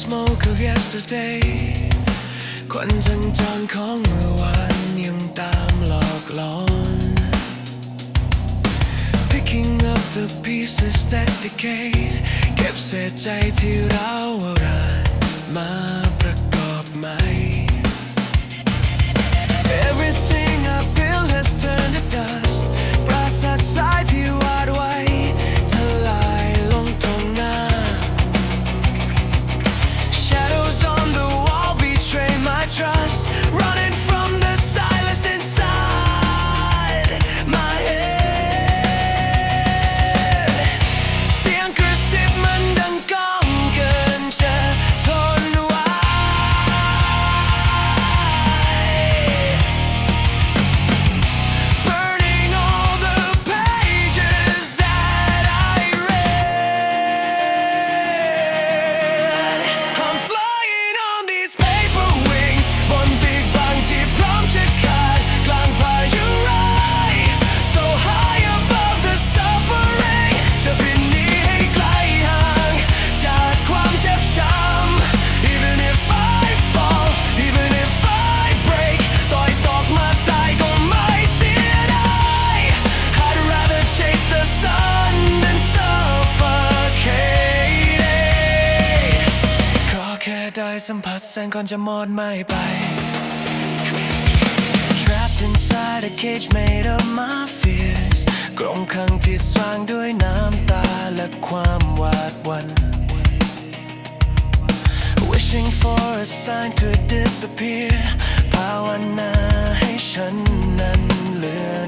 Smoke of yesterday ควันจางๆของเมื่อวานยังตามหลอกหลอน Picking up the pieces that decayed เก็บเศษใจที่ร้าวรานมาประกอบใหม่ Everything I built has turned to dust ปราสาททรายที่วาดไว้ทลายลงตรงหนTrust running from the silence inside my head เสียงกระซิบมันดังก้องเกินจะทนไหว Burning all the pages that I read I'm flying on these paper wingsบนบิ๊กบังที่พร้อมจะขาดกลางพายุร้าย So high above the suffering จะบินหนีให้ไกลห่างจากความเจ็บช้ำ Even if I fall Even if I break ต่อยตกมาตายก็ไม่เสียดาย I'd rather chase the sun than suffocate ขอแค่ได้สัมผัสแสงก่อนจะหมดไหมไป Trapped inside a cage made of my fears กรงขังที่สร้างด้วยน้ำตาและความหวาดหวั่น Wishing for a sign to disappear ภาวนาให้ฉันนั้นเลือน